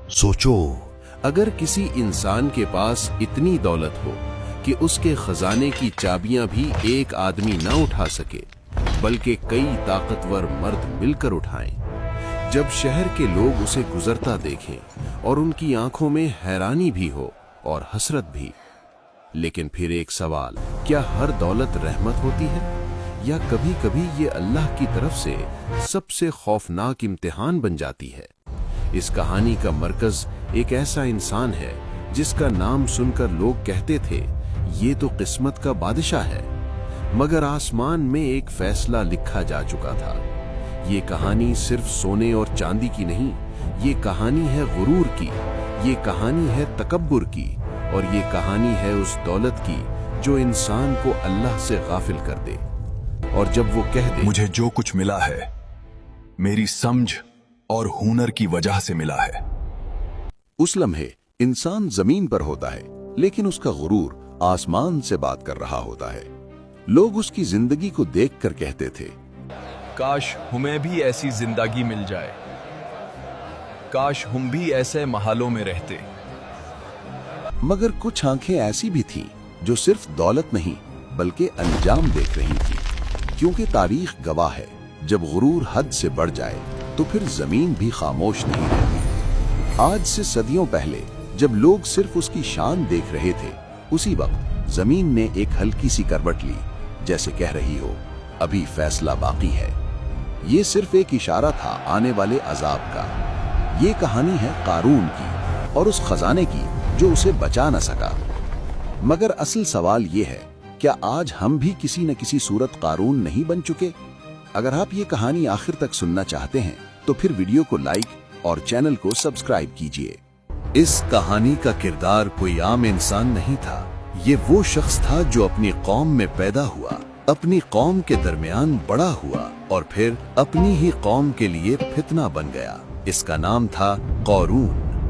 सोचो, अगर किसी इंसान के पास इतनी दौलत हो कि उसके खजाने की चाबियां भी एक आदमी न उठा सके बल्कि कई ताकतवर मर्द मिलकर उठाएं। जब शहर के लोग उसे गुजरता देखें और उनकी आंखों में हैरानी भी हो और हसरत भी। लेकिन फिर एक सवाल, क्या हर दौलत रहमत होती है या कभी कभी ये अल्लाह की तरफ से सबसे खौफनाक इम्तिहान बन जाती है? इस कहानी का मरकज एक ऐसा इंसान है जिसका नाम सुनकर लोग कहते थे ये तो किस्मत का बादशाह है, मगर आसमान में एक फैसला लिखा जा चुका था। ये कहानी सिर्फ सोने और चांदी की नहीं, ये कहानी है गुरूर की, ये कहानी है तकब्बुर की, और ये कहानी है उस दौलत की जो इंसान को अल्लाह से गाफिल कर दे। और जब वो कह दे, मुझे जो कुछ मिला है मेरी समझ और हुनर की वजह से मिला है। उस लम्हे इंसान जमीन पर होता है, लेकिन उसका गुरूर आसमान से बात कर रहा होता है। लोग उसकी जिंदगी को देखकर कहते थे, काश हमें भी ऐसी जिंदगी मिल जाए, काश हम भी ऐसे महलों में रहते। मगर कुछ आंखें ऐसी भी थीं जो सिर्फ दौलत नहीं बल्कि अंजाम देख रही थी, क्योंकि तारीख गवाह है, जब गुरूर हद से बढ़ जाए तो फिर जमीन भी खामोश नहीं रहती। आज से सदियों पहले जब लोग सिर्फ उसकी शान देख रहे थे, उसी वक्त जमीन ने एक हल्की सी करवट ली, जैसे कह रही हो अभी फैसला बाकी है। ये सिर्फ एक इशारा था आने वाले अजाब का। ये कहानी है कारून की और उस खजाने की जो उसे बचा न सका। मगर असल सवाल ये है, क्या आज हम भी किसी न किसी सूरत कारून नहीं बन चुके? अगर आप ये कहानी आखिर तक सुनना चाहते हैं तो फिर वीडियो को लाइक और चैनल को सब्सक्राइब कीजिए। इस कहानी का किरदार कोई आम इंसान नहीं था। ये वो शख्स था जो अपनी कौम में पैदा हुआ, अपनी कौम के दरमियान बड़ा हुआ और फिर अपनी ही कौम के लिए फितना बन गया। इसका नाम था क़ारून।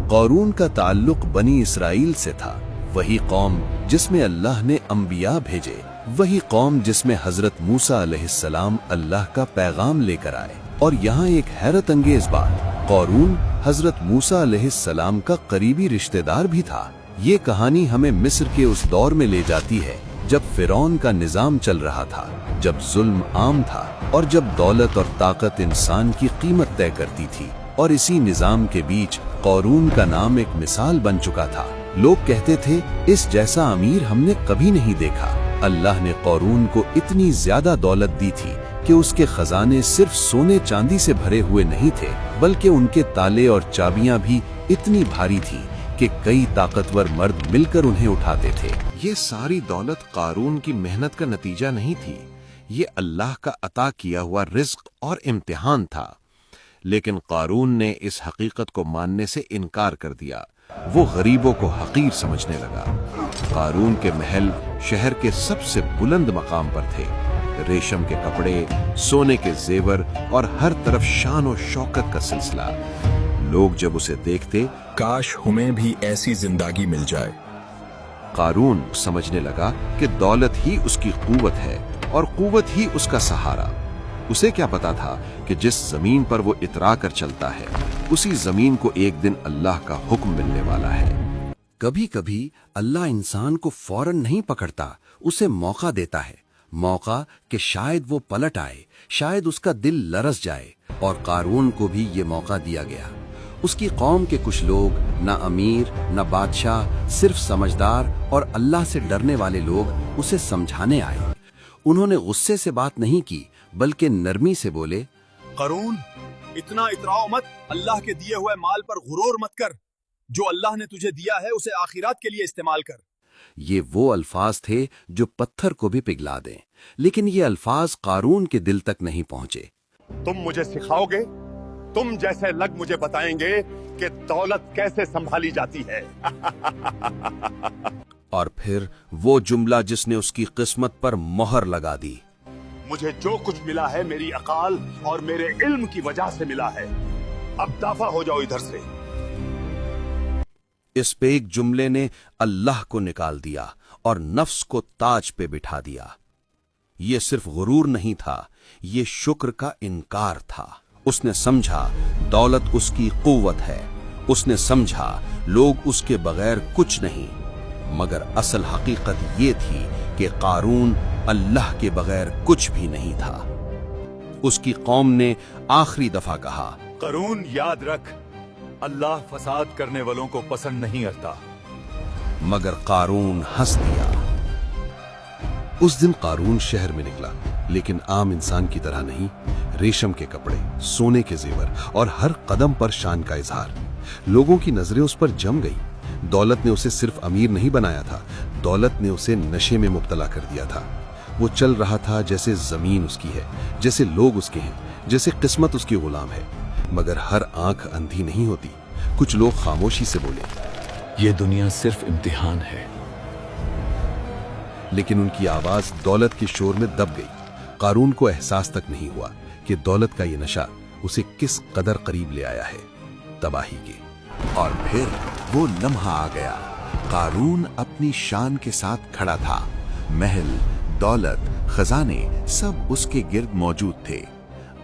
क़ारून का ताल्लुक बनी इसराइल से था, वही कौम जिसमें अल्लाह ने अंबिया भेजे, वही कौम जिसमें हजरत मूसा अलैहिस्सलाम अल्लाह का पैगाम लेकर आए। और यहाँ एक हैरत अंगेज बात, क़ारून हजरत मूसा अलैहिस्सलाम का करीबी रिश्तेदार भी था। ये कहानी हमें मिस्र के उस दौर में ले जाती है जब फिरौन का निजाम चल रहा था, जब जुल्म आम था और जब दौलत और ताकत इंसान की कीमत तय करती थी। और इसी निजाम के बीच क़ारून का नाम एक मिसाल बन चुका था। लोग कहते थे इस जैसा अमीर हमने कभी नहीं देखा। अल्लाह ने क़ारून को इतनी ज्यादा दौलत दी थी कि उसके खजाने सिर्फ सोने चांदी से भरे हुए नहीं थे, बल्कि उनके ताले और चाबियां भी इतनी भारी थी कि कई ताकतवर मर्द मिलकर उन्हें उठाते थे। ये सारी दौलत क़ारून की मेहनत का नतीजा नहीं थी, ये अल्लाह का अता किया हुआ रिज़्क़ और इम्तिहान था। लेकिन क़ारून ने इस हकीकत को मानने से इनकार कर दिया। वो गरीबों को हकीर समझने लगा। क़ारून के महल शहर के सबसे बुलंद मकाम पर थे, रेशम के कपड़े, सोने के जेवर और हर तरफ शान और शौकत का सिलसिला। लोग जब उसे देखते, काश हमें भी ऐसी जिंदगी मिल जाए। क़ारून समझने लगा कि दौलत ही उसकी कुव्वत है और कुव्वत ही उसका सहारा। उसे क्या पता था कि जिस जमीन पर वो इतरा कर चलता है, उसी जमीन को एक दिन अल्लाह का हुक्म मिलने वाला है। कभी कभी अल्लाह इंसान को फौरन नहीं पकड़ता, उसे मौका देता है। मौका कि शायद वो पलट आए, शायद उसका दिल लरस जाए। और क़ारून को भी ये मौका दिया गया। उसकी कौम के कुछ लोग, ना अमीर ना बादशाह, सिर्फ समझदार और अल्लाह से डरने वाले लोग उसे समझाने आए। उन्होंने गुस्से से बात नहीं की, बल्कि नरमी से बोले, क़ारून, इतना इतराओ मत, अल्लाह के दिए हुए माल पर गुरूर मत कर। जो अल्लाह ने तुझे दिया है उसे आखिरात के लिए इस्तेमाल कर। ये वो अल्फाज थे जो पत्थर को भी पिघला दें, लेकिन ये अल्फाज क़ारून के दिल तक नहीं पहुंचे। तुम मुझे सिखाओगे, तुम जैसे लग मुझे बताएंगे कि दौलत कैसे संभाली जाती है। और फिर वो जुमला जिसने उसकी किस्मत पर मोहर लगा दी, मुझे जो कुछ मिला है मेरी अकाल और मेरे इल्म की वजह से मिला है। अब दफा हो जाओ इधर से। इस पे एक जुमले ने अल्लाह को निकाल दिया और नफ्स को ताज पे बिठा दिया। ये सिर्फ गुरूर नहीं था, ये शुक्र का इनकार था। उसने समझा दौलत उसकी कुव्वत है उसने समझा लोग उसके बगैर कुछ नहीं, मगर असल हकीकत ये थी कि कारून अल्लाह के बगैर कुछ भी नहीं था। उसकी कौम ने आखिरी दफा कहा, कारून याद रख, अल्लाह फसाद करने वालों को पसंद नहीं करता। मगर कारून हंस दिया। उस दिन कारून शहर में निकला, लेकिन आम इंसान की तरह नहीं। रेशम के कपड़े, सोने के जेवर और हर कदम पर शान का इजहार। लोगों की नजरें उस पर जम गई। दौलत ने उसे सिर्फ अमीर नहीं बनाया था, दौलत ने उसे नशे में मुब्तला कर दिया था। वो चल रहा था जैसे जमीन उसकी है, जैसे लोग उसके हैं, जैसे किस्मत उसकी गुलाम है। मगर हर आंख अंधी नहीं होती। कुछ लोग खामोशी से बोले, ये दुनिया सिर्फ इम्तिहान है। लेकिन उनकी आवाज दौलत के शोर में दब गई। कारून को एहसास तक नहीं हुआ कि दौलत का ये नशा उसे किस कदर करीब ले आया है तबाही के। और फिर वो लम्हा आ गया। कारून अपनी शान के साथ खड़ा था। महल, दौलत, खजाने सब उसके गिर्द मौजूद थे।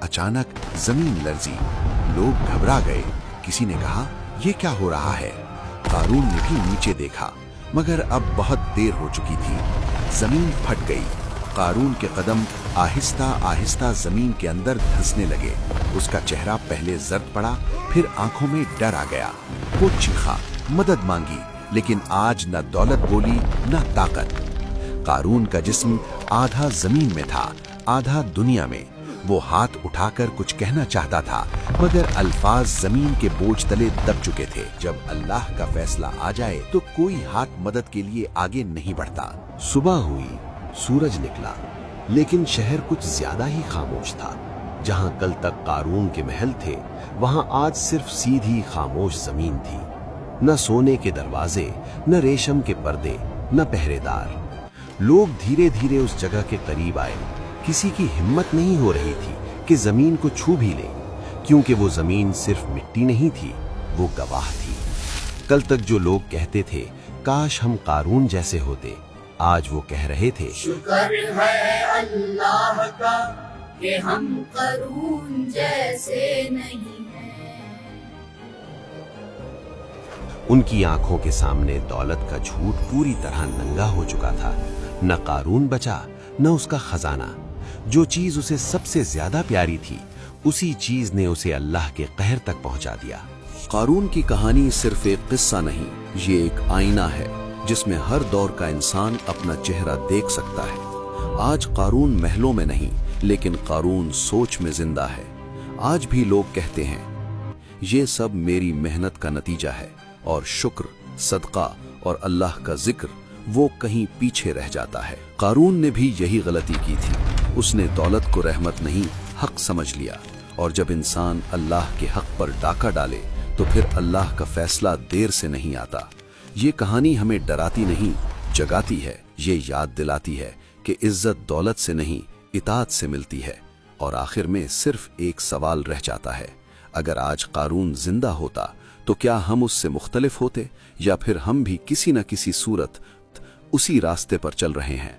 अचानक जमीन लर्जी। लोग घबरा गए। किसी ने कहा, ये क्या हो रहा है? कारून ने भी नीचे देखा, मगर अब बहुत देर हो चुकी थी। जमीन फट गई। कारून के कदम आहिस्ता आहिस्ता जमीन के अंदर धंसने लगे। उसका चेहरा पहले जर्द पड़ा, फिर आंखों में डर आ गया। वो चीखा, मदद मांगी, लेकिन आज न दौलत बोली न ताकत। कारून का जिस्म आधा जमीन में था, आधा दुनिया में। वो हाथ उठाकर कुछ कहना चाहता था, मगर अल्फाज जमीन के बोझ तले दब चुके थे। जब अल्लाह का फैसला आ जाए तो कोई हाथ मदद के लिए आगे नहीं बढ़ता। सुबह हुई, सूरज निकला, लेकिन शहर कुछ ज्यादा ही खामोश था। जहां कल तक कारून के महल थे, वहां आज सिर्फ सीधी खामोश जमीन थी। न सोने के दरवाजे, न रेशम के पर्दे, न पहरेदार। लोग धीरे धीरे उस जगह के करीब आए। किसी की हिम्मत नहीं हो रही थी कि जमीन को छू भी ले, क्योंकि वो जमीन सिर्फ मिट्टी नहीं थी, वो गवाह थी। कल तक जो लोग कहते थे काश हम कारून जैसे होते, आज वो कह रहे थे, शुक्र है अल्लाह का कि हम कारून जैसे नहीं हैं। उनकी आंखों के सामने दौलत का झूठ पूरी तरह नंगा हो चुका था। न कारून बचा, न उसका खजाना। जो चीज उसे सबसे ज्यादा प्यारी थी, उसी चीज ने उसे अल्लाह के कहर तक पहुंचा दिया। कारून की कहानी सिर्फ एक किस्सा नहीं, ये एक आईना है जिसमें हर दौर का इंसान अपना चेहरा देख सकता है। आज कारून महलों में नहीं, लेकिन कारून सोच में जिंदा है। आज भी लोग कहते हैं, ये सब मेरी मेहनत का नतीजा है, और शुक्र, सदका और अल्लाह का जिक्र वो कहीं पीछे रह जाता है। कारून ने भी यही गलती की थी। उसने दौलत को रहमत नहीं, हक समझ लिया। और जब इंसान अल्लाह के हक पर डाका डाले तो फिर अल्लाह का फैसला देर से नहीं आता। ये कहानी हमें डराती नहीं, जगाती है। ये याद दिलाती है कि इज्जत दौलत से नहीं, इताअत से मिलती है। और आखिर में सिर्फ एक सवाल रह जाता है, अगर आज कारून जिंदा होता तो क्या हम उससे मुख्तलिफ होते, या फिर हम भी किसी न किसी सूरत उसी रास्ते पर चल रहे हैं।